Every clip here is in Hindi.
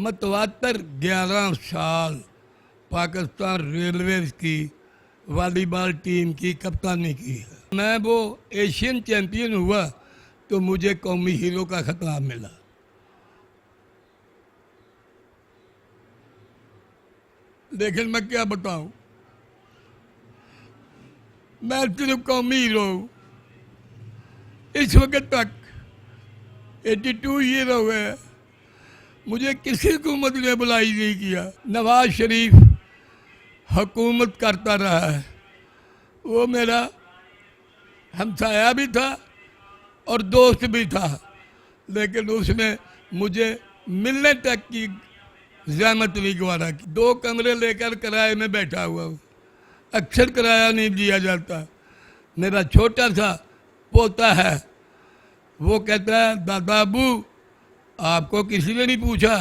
मतवातर 11 साल पाकिस्तान रेलवेज की वॉलीबॉल टीम की कप्तानी की है। मैं वो एशियन चैंपियन हुआ तो मुझे कौमी हीरो का खिताब मिला। लेकिन मैं क्या बताऊं, मैं सिर्फ कौमी हीरो हूं। इस वक्त तक 82 ईयर हो गए, मुझे किसी हुकूमत ने बुलाई नहीं किया। नवाज शरीफ हुकूमत करता रहा है, वो मेरा हमसाया भी था और दोस्त भी था, लेकिन उसने मुझे मिलने तक की ज़हमत नहीं गवारा की। 2 कमरे लेकर किराए में बैठा हुआ हूँ, अक्सर किराया नहीं दिया जाता। मेरा छोटा सा पोता है, वो कहता है दादा अबू आपको किसी ने नहीं पूछा,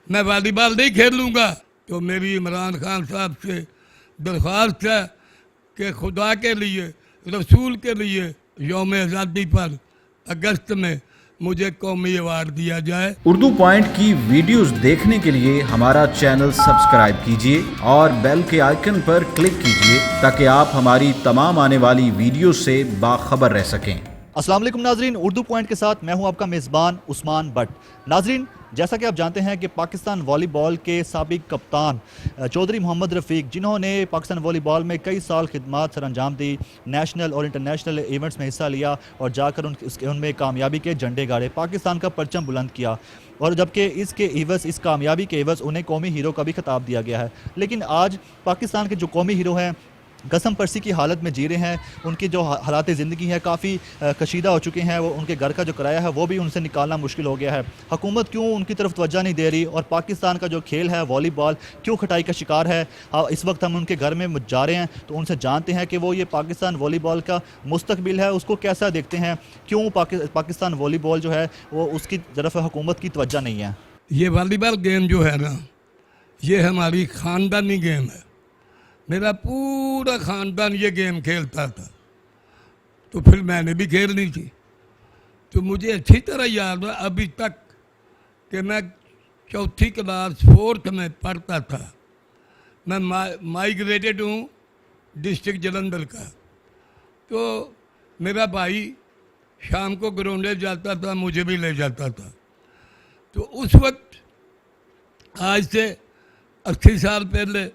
मैं वॉलीबॉल नहीं खेल लूँगा। तो मेरी इमरान खान साहब से दरख्वास्त है कि खुदा के लिए, रसूल के लिए यौम आज़ादी पर अगस्त में मुझे कौमी अवार्ड दिया जाए। उर्दू पॉइंट की वीडियोस देखने के लिए हमारा चैनल सब्सक्राइब कीजिए और बेल के आइकन पर क्लिक कीजिए ताकि आप हमारी तमाम आने वाली वीडियो से बाखबर रह सकें। अस्सलाम वालेकुम नाजरीन, उर्दू पॉइंट के साथ मैं हूं आपका मेज़बान उस्मान भट्ट। नाजरीन, जैसा कि आप जानते हैं कि पाकिस्तान वॉलीबॉल के साबिक कप्तान चौधरी मोहम्मद रफ़ीक, जिन्होंने पाकिस्तान वॉलीबॉल में कई साल खिदमत सर अंजाम दी, नेशनल और इंटरनेशनल इवेंट्स में हिस्सा लिया और जाकर उनमें कामयाबी के झंडे गाड़े, पाकिस्तान का परचम बुलंद किया। और जबकि इस कामयाबी के एवज़ उन्हें कौमी हीरो का भी खिताब दिया गया है। लेकिन आज पाकिस्तान के जो कौमी हीरो हैं कसम परसी की हालत में जी रहे हैं। उनकी जो हालात ज़िंदगी है काफ़ी कशीदा हो चुके हैं। वो उनके घर का जो किराया है वो भी उनसे निकालना मुश्किल हो गया है। हुकूमत क्यों उनकी तरफ तवज्जो नहीं दे रही और पाकिस्तान का जो खेल है वॉलीबॉल क्यों खटाई का शिकार है। इस वक्त हम उनके घर में जा रहे हैं तो उनसे जानते हैं कि वो ये पाकिस्तान वॉलीबॉल का मुस्तकबिल है उसको कैसा देखते हैं, क्यों पाकिस्तान वॉलीबॉल जो है वो उसकी तरफ हुकूमत की तवज्जो नहीं है। ये वॉलीबॉल गेम जो है ना, ये हमारी ख़ानदानी गेम है। मेरा पूरा ख़ानदान ये गेम खेलता था, तो फिर मैंने भी खेलनी थी। तो मुझे अच्छी तरह याद है अभी तक कि मैं 4th क्लास 4th में पढ़ता था। मैं माइग्रेटेड हूँ डिस्ट्रिक्ट जलंधर का। तो मेरा भाई शाम को ग्राउंडे जाता था, मुझे भी ले जाता था। तो उस वक्त आज से 80 साल पहले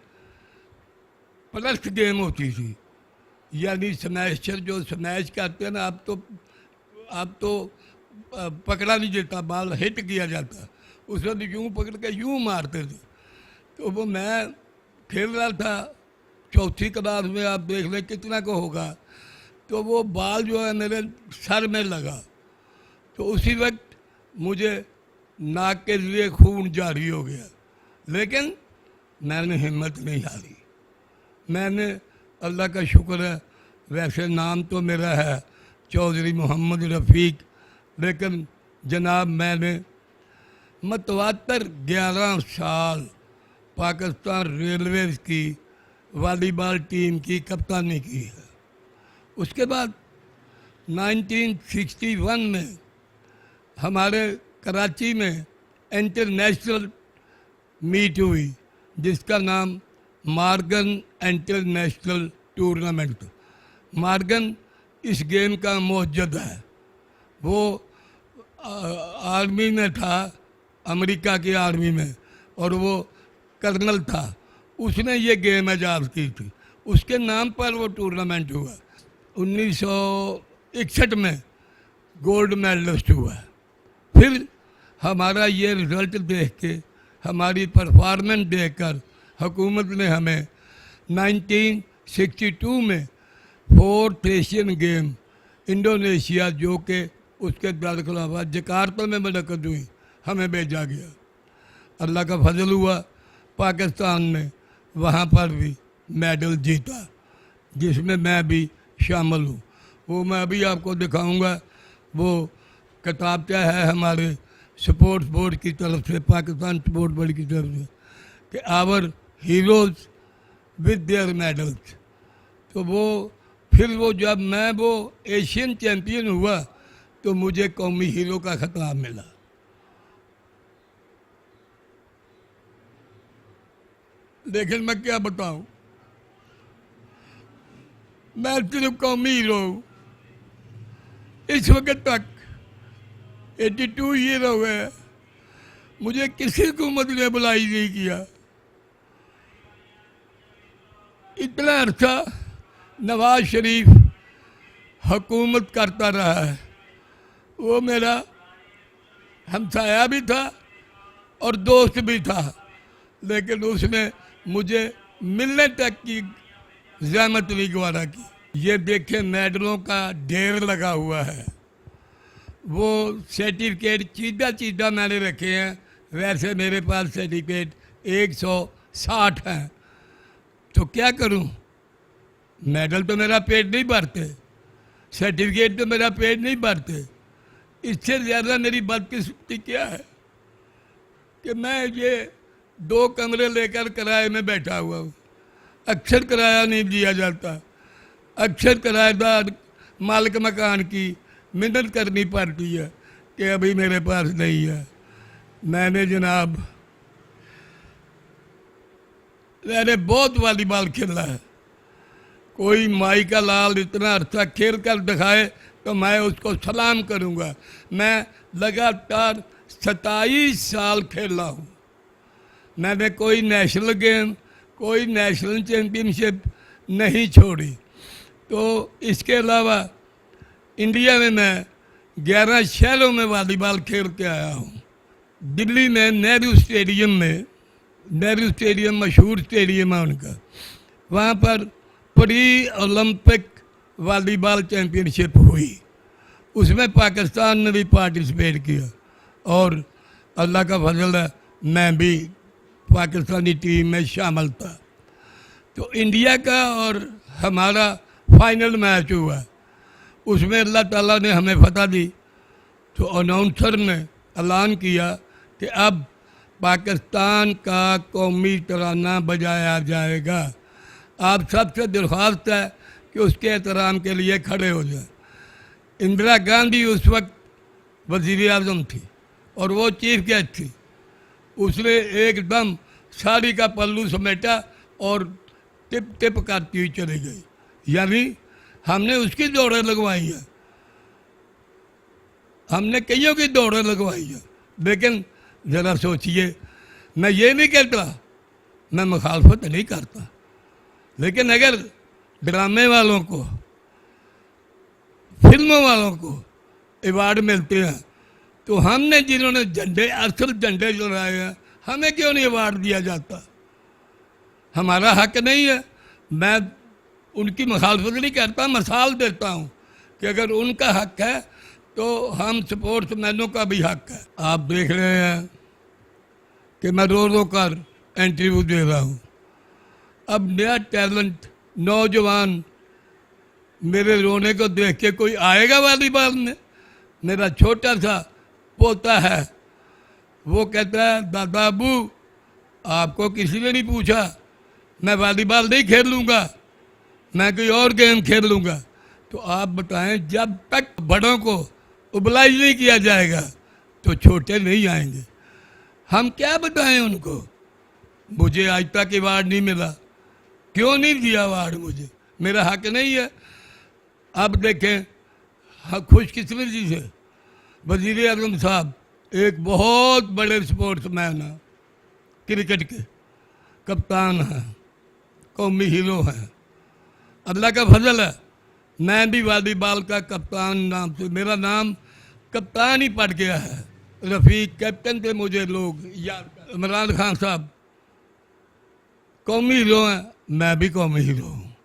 प्लस गेम होती थी, यानी स्मैशर, जो स्मैश करते हैं ना, अब तो पकड़ा नहीं जाता, बॉल हिट किया जाता। उस वक्त यूँ पकड़ के यूँ मारते थे। तो वो मैं खेल रहा था 4th क्लास में, आप देख लें कितना को होगा। तो वो बॉल जो है मेरे सर में लगा, तो उसी वक्त मुझे नाक के लिए खून जारी हो गया। लेकिन मैंने हिम्मत नहीं हारी। मैंने, अल्लाह का शुक्र है, वैसे नाम तो मेरा है चौधरी मोहम्मद रफ़ीक, लेकिन जनाब मैंने मतवातर 11 साल पाकिस्तान रेलवेज की वॉलीबॉल टीम की कप्तानी की है। उसके बाद 1961 में हमारे कराची में इंटरनेशनल मीट हुई जिसका नाम मॉर्गन इंटरनेशनल टूर्नामेंट। मॉर्गन इस गेम का मौजूद है। वो आर्मी में था, अमेरिका की आर्मी में, और वो कर्नल था। उसने ये गेम ईजाद की थी, उसके नाम पर वो टूर्नामेंट हुआ। 1961 में गोल्ड मेडलिस्ट हुआ। फिर हमारा ये रिज़ल्ट देख के, हमारी परफॉर्मेंस देखकर हुकूमत ने हमें 1962 में 4th एशियन गेम इंडोनेशिया, जो कि उसके दारखिलाफा जकार्ता में मुनक़्क़द हुई, हमें भेजा गया। अल्लाह का फजल हुआ, पाकिस्तान ने वहाँ पर भी मेडल जीता, जिसमें मैं भी शामिल हूँ। वो मैं अभी आपको दिखाऊंगा। वो किताब क्या है हमारे स्पोर्ट्स बोर्ड की तरफ से, पाकिस्तान स्पोर्ट्स बोर्ड की तरफ से, कि our heroes with their medals. तो वो फिर वो जब मैं वो एशियन चैम्पियन हुआ तो मुझे कौमी हीरो का खिताब मिला। लेकिन मैं क्या बताऊं, मैं सिर्फ कौमी हीरो हूं। इस वक्त तक 82 ईयर हो गए, मुझे किसी हुकूमत ने बुलाई नहीं किया। इतना अर्सा नवाज शरीफ हुकूमत करता रहा है, वो मेरा हमसाया भी था और दोस्त भी था, लेकिन उसने मुझे मिलने तक की ज़हमत नहीं गवारा की। ये देखें मेडलों का ढेर लगा हुआ है, वो सर्टिफिकेट चीदा चीदा मैंने रखे हैं। वैसे मेरे पास सर्टिफिकेट 160 हैं, तो क्या करूं? मेडल तो मेरा पेट नहीं भरते, सर्टिफिकेट तो मेरा पेट नहीं भरते। इससे ज़्यादा मेरी बदकिस्मती क्या है कि मैं ये 2 कमरे लेकर किराए में बैठा हुआ हूँ। अक्सर किराया नहीं दिया जाता, अक्सर किराएदार मालिक मकान की मिन्नत करनी पड़ती है कि अभी मेरे पास नहीं है। मैंने बहुत वॉलीबॉल खेला है। कोई माई का लाल इतना अर्सा खेल कर दिखाए तो मैं उसको सलाम करूँगा। मैं लगातार 27 साल खेला हूँ। मैंने कोई नेशनल गेम, कोई नेशनल चैम्पियनशिप नहीं छोड़ी। तो इसके अलावा इंडिया में मैं 11 शहरों में वॉलीबॉल खेल के आया हूँ। दिल्ली में नेहरू स्टेडियम मशहूर स्टेडियम है उनका, वहाँ पर प्री ओलंपिक वॉलीबॉल चैम्पियनशिप हुई, उसमें पाकिस्तान ने भी पार्टिसिपेट किया और अल्लाह का फजल है मैं भी पाकिस्तानी टीम में शामिल था। तो इंडिया का और हमारा फाइनल मैच हुआ, उसमें अल्लाह ताला ने हमें फतह दी। तो अनाउंसर ने ऐलान किया कि अब पाकिस्तान का कौमी तराना बजाया जाएगा। आप सबसे दरख्वास्त है कि उसके एहतराम के लिए खड़े हो जाए। इंदिरा गांधी उस वक्त वज़ीर आज़म थी और वो चीफ गेस्ट थी। उसने एकदम साड़ी का पल्लू समेटा और टिप टिप करती हुई चली गई, यानी हमने उसकी दौड़ें लगवाई है, हमने कईयों की दौड़ें लगवाई है। लेकिन ज़रा सोचिए, मैं ये नहीं कहता, मैं मुखालफत नहीं करता, लेकिन अगर ड्रामे वालों को, फिल्मों वालों को अवार्ड मिलते हैं तो हमने जिन्होंने असल झंडे लहराए हैं, हमें क्यों नहीं अवार्ड दिया जाता? हमारा हक नहीं है? मैं उनकी मुखालफत नहीं करता, मिसाल देता हूँ कि अगर उनका हक है तो हम स्पोर्ट्समैनों का भी हक है। आप देख रहे हैं कि मैं रो रो कर इंटरव्यू दे रहा हूँ। अब नया टैलेंट नौजवान मेरे रोने को देख के कोई आएगा वॉलीबॉल में? मेरा छोटा सा पोता है, वो कहता है दादा अबू आपको किसी ने नहीं पूछा, मैं वॉलीबॉल नहीं खेल लूँगा, मैं कोई और गेम खेल लूँगा। तो आप बताएं, जब तक बड़ों को उबलाइज नहीं किया जाएगा तो छोटे नहीं आएंगे। हम क्या बताएं उनको? मुझे आज तक अवार्ड नहीं मिला, क्यों नहीं दिया अवार्ड मुझे? मेरा हक नहीं है? अब देखें, खुशकिस्मती से वज़ीर आज़म साहब एक बहुत बड़े स्पोर्ट्समैन हैं, क्रिकेट के कप्तान हैं, कौमी हीरो हैं। अल्लाह का फजल है, मैं भी वॉलीबॉल का कप्तान नाम से, मेरा नाम कप्तान ही पड़ गया है। रफ़ीक कैप्टन पे मुझे लोग याद। इमरान खान साहब कौमी हीरो हैं, मैं भी कौमी हीरो हूँ।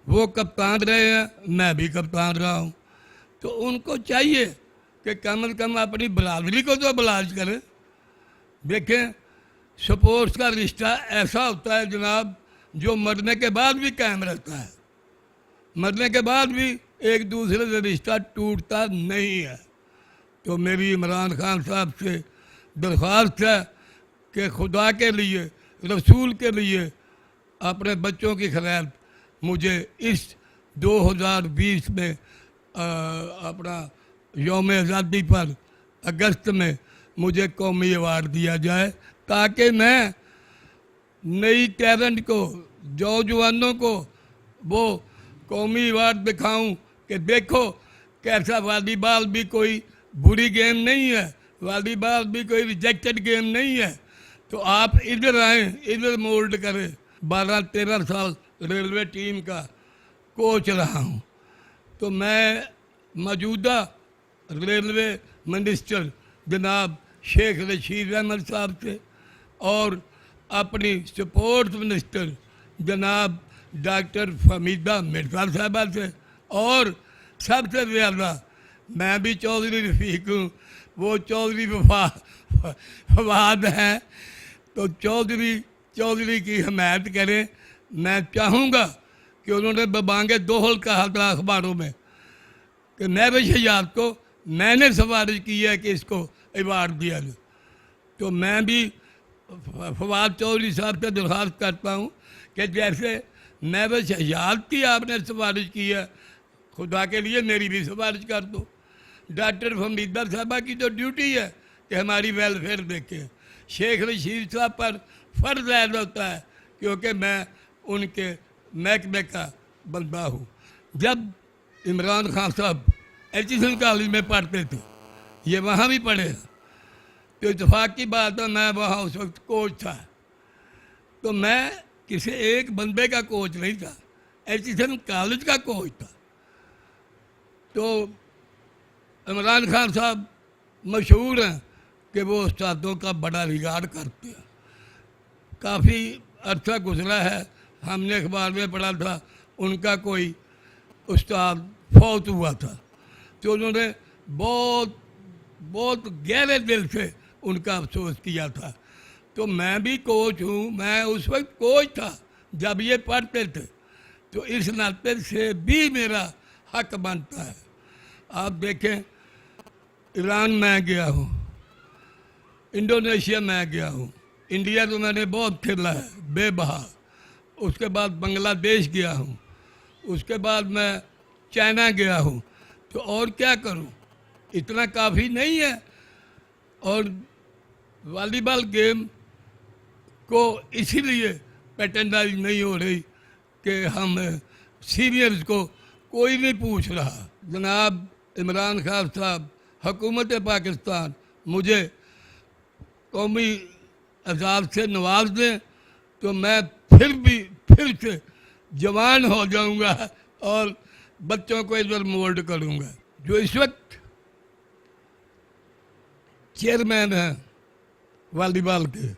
वो कप्तान रहे हैं, मैं भी कप्तान रहा हूँ। तो उनको चाहिए कि कम से कम अपनी बरादरी को तो बलाज करें। देखें, स्पोर्ट्स का रिश्ता ऐसा होता है जनाब, जो मरने के बाद भी कायम रहता है। मरने के बाद भी एक दूसरे से रिश्ता टूटता नहीं है। तो मेरी इमरान खान साहब से दरख्वास्त है कि खुदा के लिए, रसूल के लिए, अपने बच्चों की खैर मुझे इस 2020 में अपना यौम आज़ादी पर अगस्त में मुझे कौमी अवार्ड दिया जाए, ताकि मैं नई टैलेंट को, नौजवानों को वो कौमी अवार्ड दिखाऊं कि देखो कैसा वॉलीबॉल भी कोई बुरी गेम नहीं है, वॉलीबॉल भी कोई रिजेक्टेड गेम नहीं है। तो आप इधर आए, इधर मोल्ड करें। 12-13 साल रेलवे टीम का कोच रहा हूँ। तो मैं मौजूदा रेलवे मिनिस्टर जनाब शेख रशीद अहमद साहब से और अपनी स्पोर्ट्स मिनिस्टर जनाब डॉक्टर फमीदा मिर्जा साहबा से, और सबसे ज़्यादा मैं भी चौधरी रफ़ीक हूँ, वो चौधरी फवाद हैं, तो चौधरी की हिमायत करें। मैं चाहूँगा कि उन्होंने बबांगे दोहल कहा था अखबारों में कि महविश हयात को मैंने सिफारिश की है कि इसको अवार्ड दिया जाए। तो मैं भी फवाद चौधरी साहब से दरख्वास्त करता हूँ कि जैसे महविश हयात की आपने सिफारिश की है, खुदा के लिए मेरी भी सिफारिश कर दो। डॉक्टर फमीदा साहबा की तो ड्यूटी है कि हमारी वेलफेयर देखें। शेख रशीद साहब पर फ़र्ज़ ऐद होता है क्योंकि मैं उनके महकमे का बंदा हूँ। जब इमरान खान साहब एचसन कॉलेज में पढ़ते थे, ये वहाँ भी पढ़े, तो इत्तेफाक की बात है मैं वहाँ उस वक्त कोच था। तो मैं किसी एक बंदे का कोच नहीं था, एचसन कॉलेज का कोच था। तो इमरान खान साहब मशहूर हैं कि वो उस्तादों का बड़ा रिगार्ड करते हैं। काफ़ी अर्सा गुजरा है, हमने अखबार में पढ़ा था उनका कोई उस्ताद फौत हुआ था, तो उन्होंने बहुत बहुत गहरे दिल से उनका अफसोस किया था। तो मैं भी कोच हूँ, मैं उस वक्त कोच था जब ये पढ़ते थे, तो इस नाते से भी मेरा हक बनता है। आप देखें, ईरान में गया हूँ, इंडोनेशिया में गया हूँ, इंडिया तो मैंने बहुत खेला है बेबहा, उसके बाद बांग्लादेश गया हूँ, उसके बाद मैं चाइना गया हूँ। तो और क्या करूँ, इतना काफ़ी नहीं है। और वॉलीबॉल गेम को इसीलिए पैटर्नाइज नहीं हो रही कि हम सीनियर्स को कोई नहीं पूछ रहा। जनाब इमरान खान साहब, हुकूमत पाकिस्तान मुझे कौमी एजाज़ से नवाज दें तो मैं फिर से जवान हो जाऊंगा और बच्चों को इधर मोल्ड करूंगा। जो इस वक्त चेयरमैन हैं वॉलीबॉल के,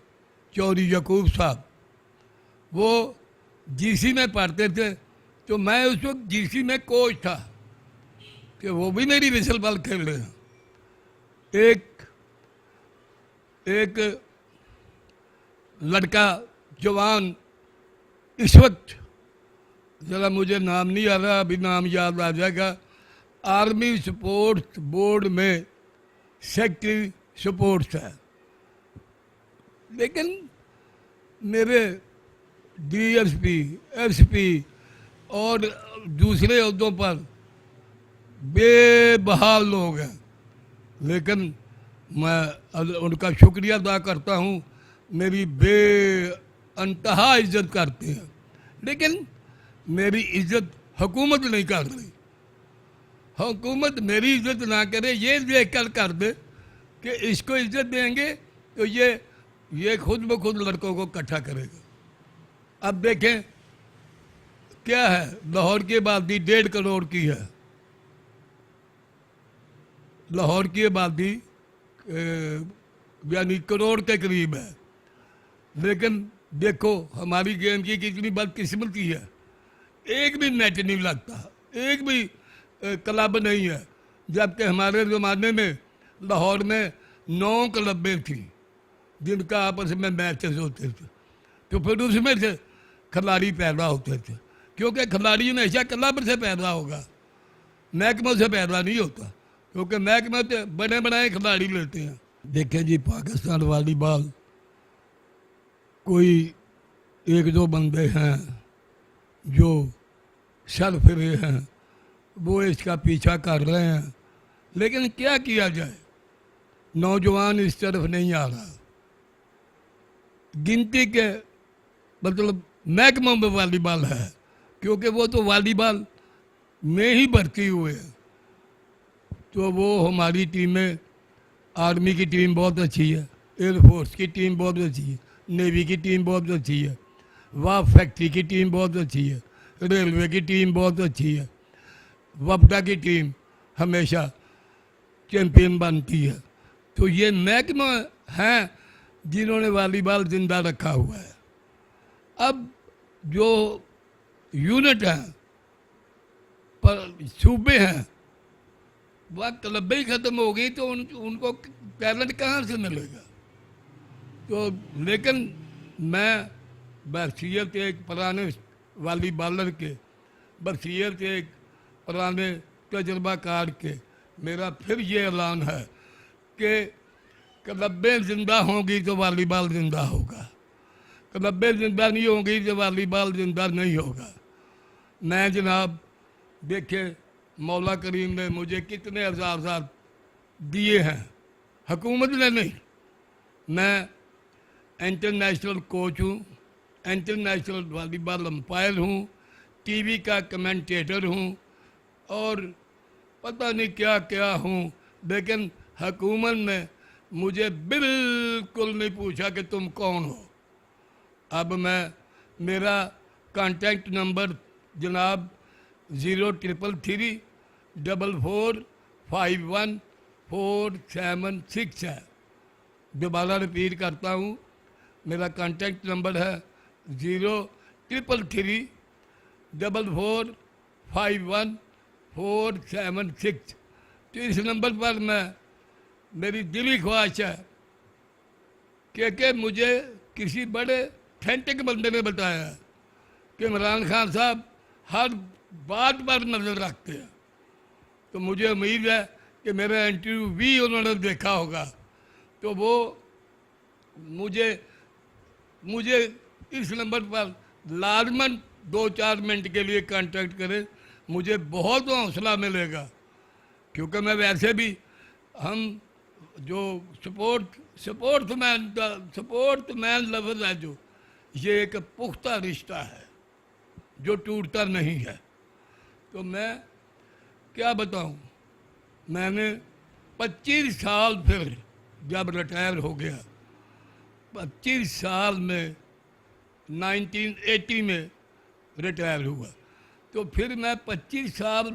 चौधरी यकूब साहब, वो जीसी में पढ़ते थे, तो मैं उस वक्त जीसी में कोच था कि वो भी मेरी विसल बॉल खेल रहे हैं। एक लड़का जवान इस वक्त, ज़रा मुझे नाम नहीं आ रहा, अभी नाम याद आ जाएगा, आर्मी स्पोर्ट्स बोर्ड में सेक्रेटरी स्पोर्ट्स है, लेकिन मेरे डीएसपी, एसपी और दूसरे अहदों पर बेबहाल लोग हैं, लेकिन मैं उनका शुक्रिया अदा करता हूँ, मेरी बेअंतहा इज्जत करते हैं। लेकिन मेरी इज्जत हुकूमत नहीं कर रही। हुकूमत मेरी इज्जत ना करे, ये देख कर दे कि इसको इज्जत देंगे तो ये खुद ब खुद लड़कों को इकट्ठा करेगा। अब देखें क्या है, लाहौर की आबादी 1.5 करोड़ की है, लाहौर की आबादी यानी करोड़ के करीब है, लेकिन देखो हमारी गेम की कितनी बदकिस्मती है, एक भी नेट नहीं लगता, एक भी क्लब नहीं है, जबकि हमारे ज़माने में लाहौर में 9 क्लबें थी जिनका आपस में मैचेस होते थे। तो फिर उसमें से खिलाड़ी पैदा होते थे, क्योंकि खिलाड़ी हमेशा क्लब से पैदा होगा, महकमों से पैदा नहीं होता, क्योंकि महकमे से बड़े बड़े खिलाड़ी लेते हैं। देखें जी, पाकिस्तान वॉलीबॉल कोई 1-2 बंदे हैं जो सर फिरे हैं, वो इसका पीछा कर रहे हैं, लेकिन क्या किया जाए, नौजवान इस तरफ नहीं आ रहा। गिनती के मतलब महकमा में वॉलीबॉल है, क्योंकि वो तो वॉलीबॉल में ही भर्ती हुए हैं। तो वो हमारी टीमें, आर्मी की टीम बहुत अच्छी है, एयरफोर्स की टीम बहुत अच्छी है, नेवी की टीम बहुत अच्छी है, वाह फैक्ट्री की टीम बहुत अच्छी है, रेलवे की टीम बहुत अच्छी है, वपडा की टीम हमेशा चैंपियन बनती है। तो ये महकमा हैं जिन्होंने वॉलीबॉल जिंदा रखा हुआ है। अब जो यूनिट हैं पर सूबे हैं, वह क्लबें ही ख़त्म हो गई, तो उनको टैलेंट कहाँ से मिलेगा। तो लेकिन मैं बहसीत एक पुराने वॉलीबॉलर के, बहसीत एक पुराने तजर्बाकार के, मेरा फिर ये ऐलान है कि क्लबें ज़िंदा होंगी तो वॉलीबॉल ज़िंदा होगा, क्लबें ज़िंदा नहीं होंगी तो वॉलीबॉल ज़िंदा नहीं होगा। मैं जनाब देखे मौला करीम ने मुझे कितने हज़ार दिए हैं, हुकूमत ने नहीं। मैं इंटरनेशनल कोच हूँ, इंटरनेशनल वॉलीबॉल अंपायर हूँ, टीवी का कमेंटेटर हूँ और पता नहीं क्या क्या हूँ, लेकिन हुकूमत ने मुझे बिल्कुल नहीं पूछा कि तुम कौन हो। अब मैं, मेरा कॉन्टैक्ट नंबर जनाब 0333445147 है। दोबारा रिपीट करता हूँ, मेरा कॉन्टैक्ट नंबर है 0333445147। तो इस नंबर पर मैं, मेरी दिली ख्वाहिश है कि मुझे किसी बड़े ऑथेंटिक बंदे ने बताया कि इमरान खान साहब हर बात पर नज़र रखते हैं। तो मुझे उम्मीद है कि मेरा इंटरव्यू भी उन्होंने देखा होगा। तो वो मुझे इस नंबर पर लाजमन 2-4 मिनट के लिए कांटेक्ट करें, मुझे बहुत हौसला मिलेगा। क्योंकि मैं वैसे भी, हम जो स्पोर्ट्समैन लफ्ज़ है जो, ये एक पुख्ता रिश्ता है जो टूटता नहीं है। तो मैं क्या बताऊं, मैंने 25 साल फिर जब रिटायर हो गया, 25 साल में 1980 में रिटायर हुआ, तो फिर मैं 25 साल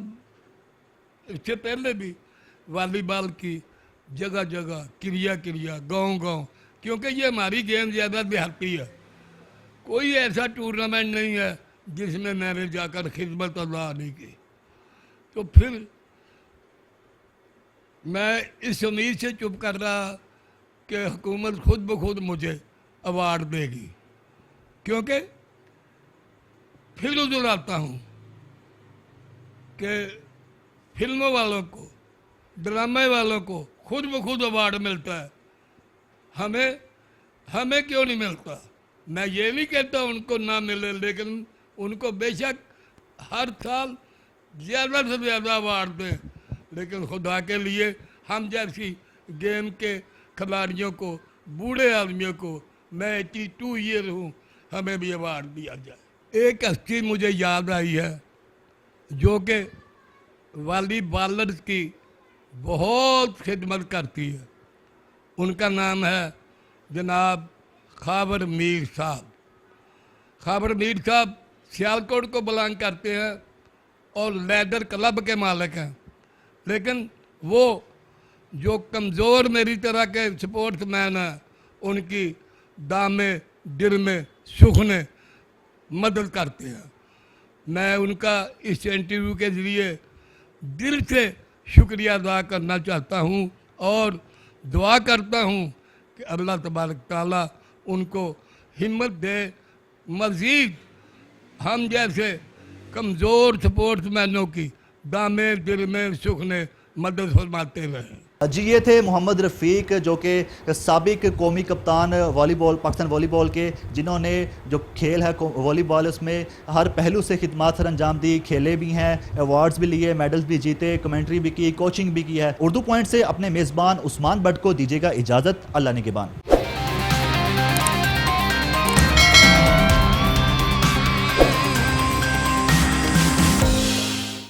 इससे पहले भी वॉलीबॉल की जगह जगह क्रिया गांव, क्योंकि ये हमारी गेम ज़्यादा देहाती है, कोई ऐसा टूर्नामेंट नहीं है जिसमें मैंने जाकर खिदमत अदा नहीं की। तो फिर मैं इस उम्मीद से चुप कर रहा कि हुकूमत खुद ब खुद मुझे अवार्ड देगी, क्योंकि फिर उधर आता हूँ कि फिल्मों वालों को, ड्रामे वालों को खुद ब खुद अवार्ड मिलता है, हमें क्यों नहीं मिलता। मैं ये नहीं कहता उनको ना मिले, लेकिन उनको बेशक हर साल ज़्यादा से ज़्यादा अवार्ड दें, लेकिन खुदा के लिए हम जैसी गेम के खिलाड़ियों को, बूढ़े आदमियों को, मैं 82 ईयर हूँ, हमें भी अवार्ड दिया जाए। एक हस्ती मुझे याद आई है जो कि वॉलीबॉलर्स की बहुत खिदमत करती है, उनका नाम है जनाब खाबर मीर साहब। खाबर मीर साहब सियालकोट को बिलोंग करते हैं और लेदर क्लब के मालिक हैं, लेकिन वो जो कमज़ोर मेरी तरह के स्पोर्ट्समैन हैं, उनकी दामे दिल में सुखने मदद करते हैं। मैं उनका इस इंटरव्यू के ज़रिए दिल से शुक्रिया अदा करना चाहता हूँ और दुआ करता हूँ कि अल्लाह तबारक ताला उनको हिम्मत दे, मज़ीद हम जैसे कमज़ोर स्पोर्ट्समैनों की दामे दिल में सुखने मदद फरमाते रहें। जी, ये थे मोहम्मद रफ़ीक जो कि साबिक कौमी कप्तान वॉलीबॉल, पाकिस्तान वॉलीबॉल के, जिन्होंने जो खेल है वॉलीबॉल उसमें हर पहलू से खिदमत सर अंजाम दी, खेले भी हैं, अवार्ड्स भी लिए, मेडल्स भी जीते, कमेंट्री भी की, कोचिंग भी की है। उर्दू पॉइंट से अपने मेज़बान उस्मान बट को दीजिएगा इजाज़त। अल्लाह निगहबान।